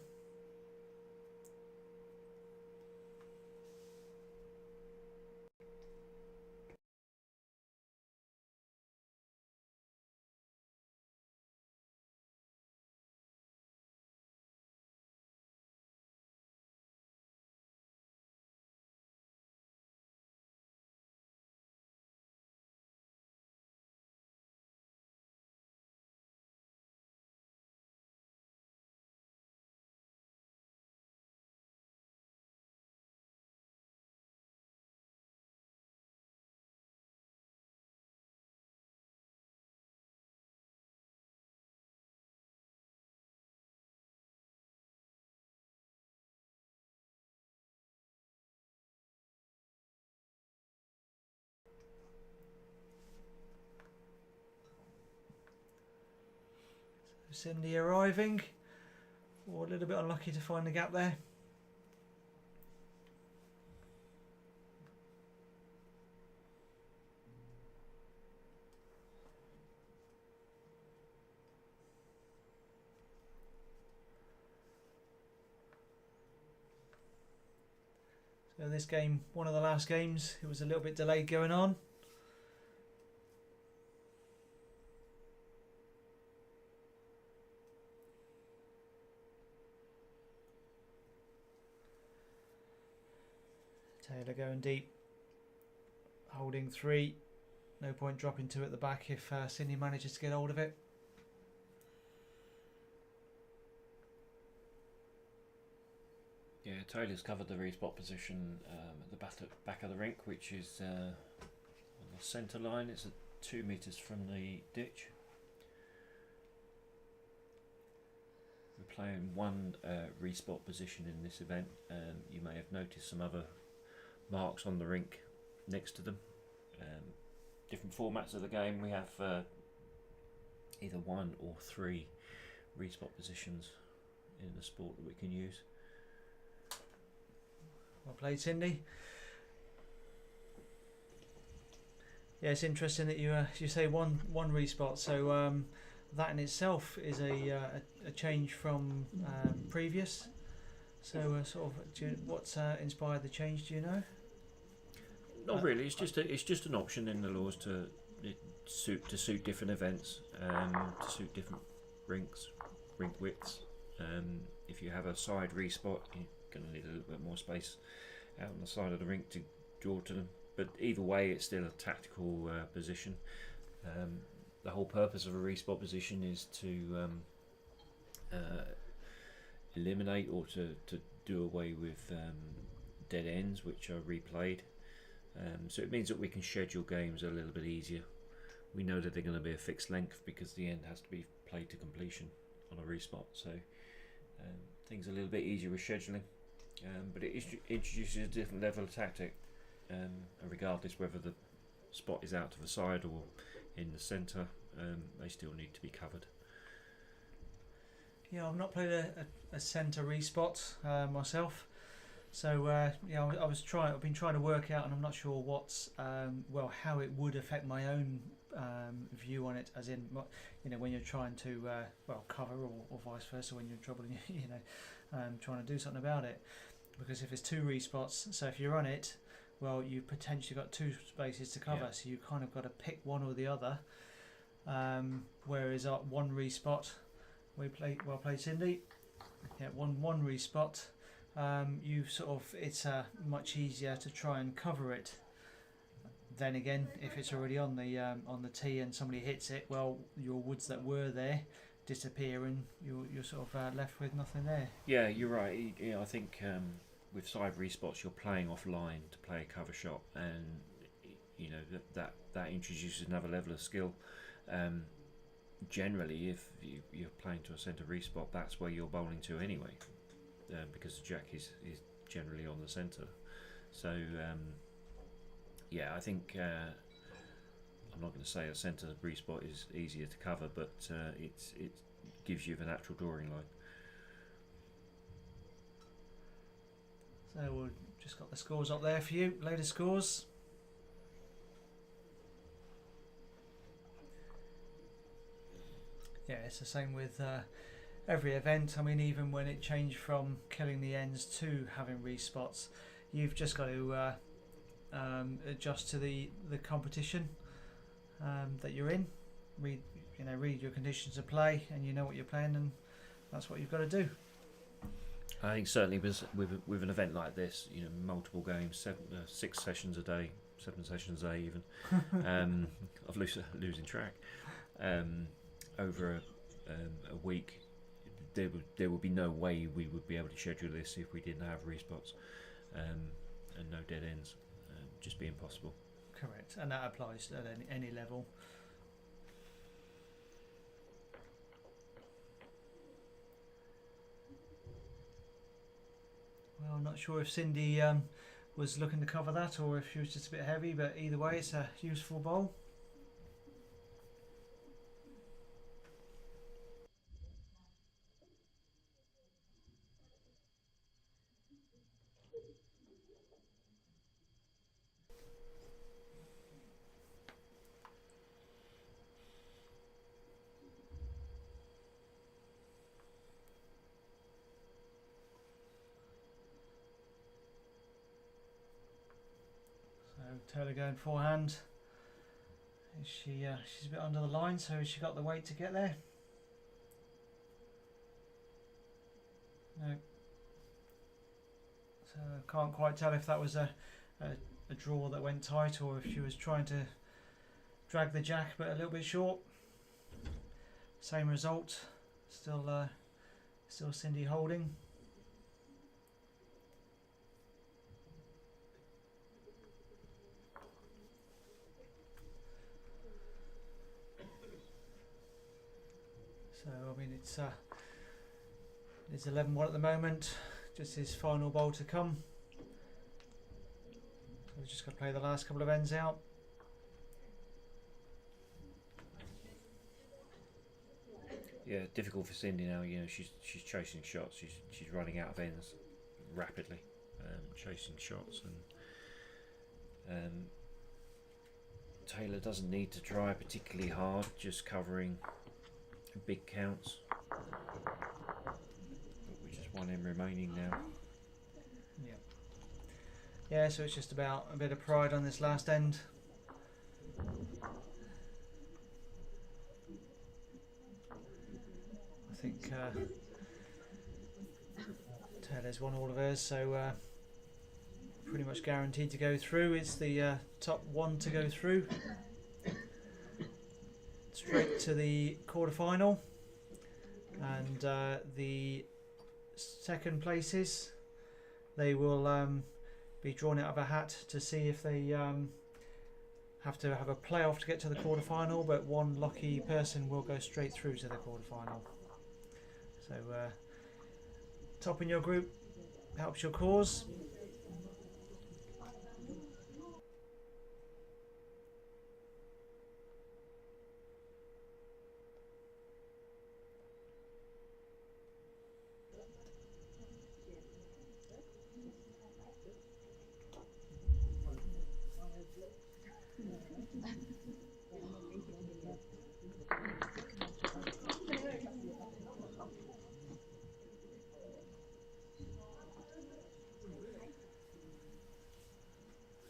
Cindy arriving, or a little bit unlucky to find the gap there. So this game, one of the last games, it was a little bit delayed going on. Tayla going deep, holding 3. No point dropping 2 at the back if Cindy manages to get hold of it. Yeah, Tayla's covered the respot position at the back of the rink, which is on the centre line. It's at 2 metres from the ditch. We're playing one respot position in this event. You may have noticed some other marks on the rink next to them. Different formats of the game. We have either 1 or 3 respot positions in the sport that we can use. Well played, Cindy. Yeah, it's interesting that you say one respot. So that in itself is a change from previous. So sort of, what's inspired the change? Do you know? Not really. It's just an option in the laws suit different events, to suit different rink widths. If you have a side respot, you're going to need a little bit more space out on the side of the rink to draw to them. But either way, it's still a tactical position. The whole purpose of a respot position is to eliminate or to do away with dead ends which are replayed. So it means that we can schedule games a little bit easier. We know that they're going to be a fixed length because the end has to be played to completion on a respot. So things are a little bit easier with scheduling, but it introduces a different level of tactic, regardless whether the spot is out to the side or in the centre. They still need to be covered. Yeah, I've not played a centre respot myself, so I've been trying to work out, and I'm not sure how it would affect my own view on it, as in, when you're trying to cover or vice versa, when you're in trouble and trying to do something about it. Because if it's two respots, so if you're on it, well, you potentially got two spaces to cover, so you kind of got to pick one or the other. Whereas one respot, well played, Cindy. Yeah, one respot. It's much easier to try and cover it. Then again, if it's already on the tee and somebody hits it, well, your woods that were there disappear and you're sort of left with nothing there. Yeah, you're right. I think with side respots, you're playing offline to play a cover shot, and that introduces another level of skill. Generally, if you're playing to a centre respot, that's where you're bowling to anyway, because the jack is generally on the centre. So I think I'm not going to say a centre respot is easier to cover, but it gives you the natural drawing line. So we've just got the scores up there for you, latest scores. Yeah, it's the same with every event. I mean, even when it changed from killing the ends to having respots, you've just got to adjust to the competition that you're in. Read your conditions of play, and you know what you're playing, and that's what you've got to do. I think certainly with an event like this, multiple games, 6 sessions a day, 7 sessions a day even, of losing track. Over a week, there would be no way we would be able to schedule this if we didn't have respots and no dead ends. Just be impossible. Correct, and that applies at any level. Well, I'm not sure if Cindy was looking to cover that or if she was just a bit heavy, but either way, it's a useful bowl. Tayla going forehand. Is she's a bit under the line, so has she got the weight to get there? No. So I can't quite tell if that was a draw that went tight or if she was trying to drag the jack but a little bit short. Same result. Still Cindy holding. So I mean it's 11-1 at the moment, just his final bowl to come. So we've just got to play the last couple of ends out. Yeah, difficult for Cindy now. She's chasing shots. She's running out of ends rapidly, chasing shots, and Tayla doesn't need to try particularly hard, just covering big counts. We're just one end remaining now. Yeah, so it's just about a bit of pride on this last end. think Tayla's won all of hers, so pretty much guaranteed to go through. It's the top one to go through. Straight to the quarterfinal, and the second places, they will be drawn out of a hat to see if they have to have a playoff to get to the quarterfinal, but one lucky person will go straight through to the quarterfinal. So top in your group helps your cause.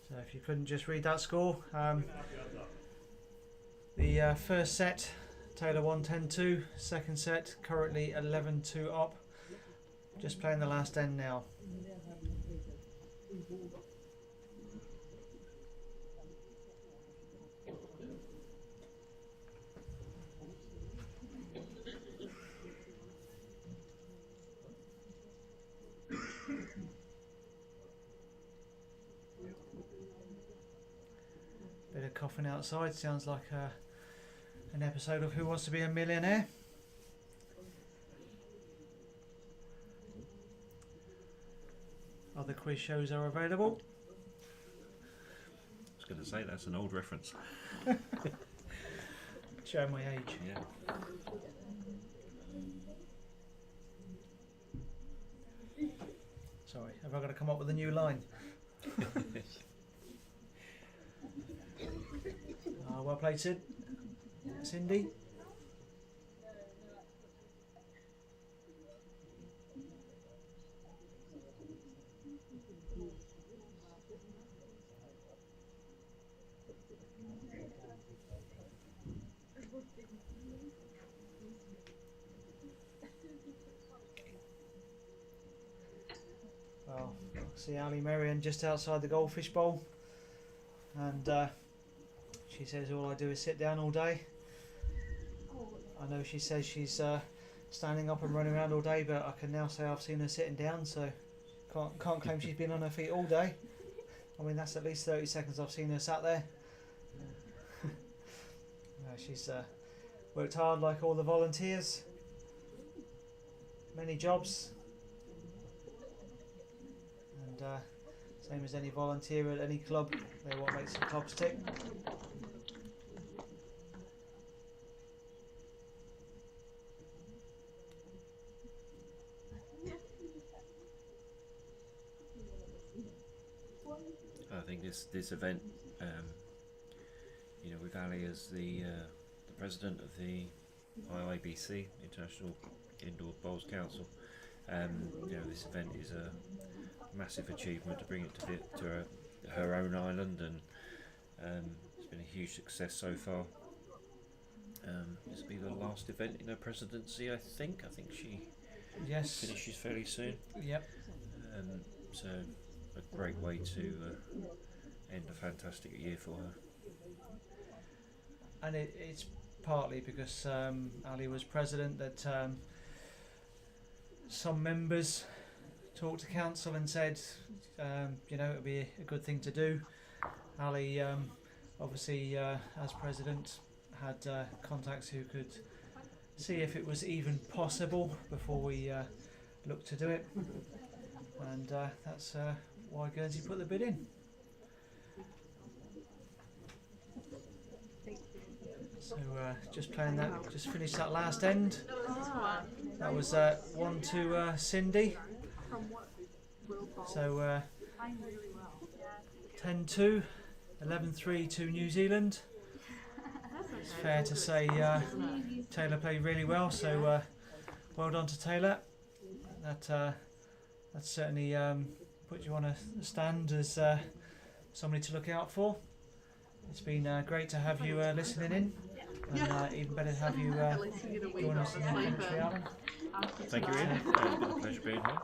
So if you couldn't just read that score, the first set, Tayla won 10-2. Second set, currently 11-2 up. Just playing the last end now. Bit of coughing outside, sounds like an episode of Who Wants to Be a Millionaire. Other quiz shows are available. I was going to say that's an old reference. Showing my age. Yeah. Sorry, have I got to come up with a new line? Well played, Sid. Cindy. Well, I see Ali Marion just outside the goldfish bowl, and she says all I do is sit down all day. I know she says she's standing up and running around all day, but I can now say I've seen her sitting down, so can't claim she's been on her feet all day. I mean, that's at least 30 seconds I've seen her sat there. She's worked hard like all the volunteers. Many jobs. And same as any volunteer at any club, they're what makes the clubs tick. I think this event, you know, with Ali as the president of the IIBC, International Indoor Bowls Council, you know, this event is a massive achievement to bring it to her own island, and it's been a huge success so far. This will be the last event in her presidency, I think. I think she finishes fairly soon. Yep. So a great way to end a fantastic year for her. And it's partly because Ali was president that some members talked to council and said, you know, it would be a good thing to do. Ali, obviously, as president, had contacts who could see if it was even possible before we looked to do it, and that's why Guernsey put the bid in. So just playing that, just finished that last end. That was 1 to Cindy. So 10-2, 11-3 to New Zealand. It's fair to say Tayla played really well, so well done to Tayla. That certainly put you on a stand as somebody to look out for. It's been great to have you listening in. And even better to have you At least we get a week join off us of in the sleep country, Alan. after Thank you, tonight. Ian. It's been a pleasure being here.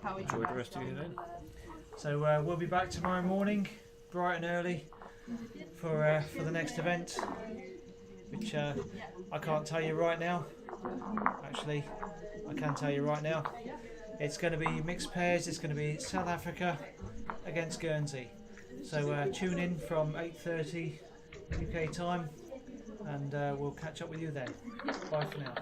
How are you Enjoy the guys rest of your going? day. So we'll be back tomorrow morning, bright and early, for the next event, which I can't tell you right now. Actually, I can tell you right now. It's going to be mixed pairs. It's going to be South Africa against Guernsey. So tune in from 8:30 UK time, and we'll catch up with you then. Bye for now.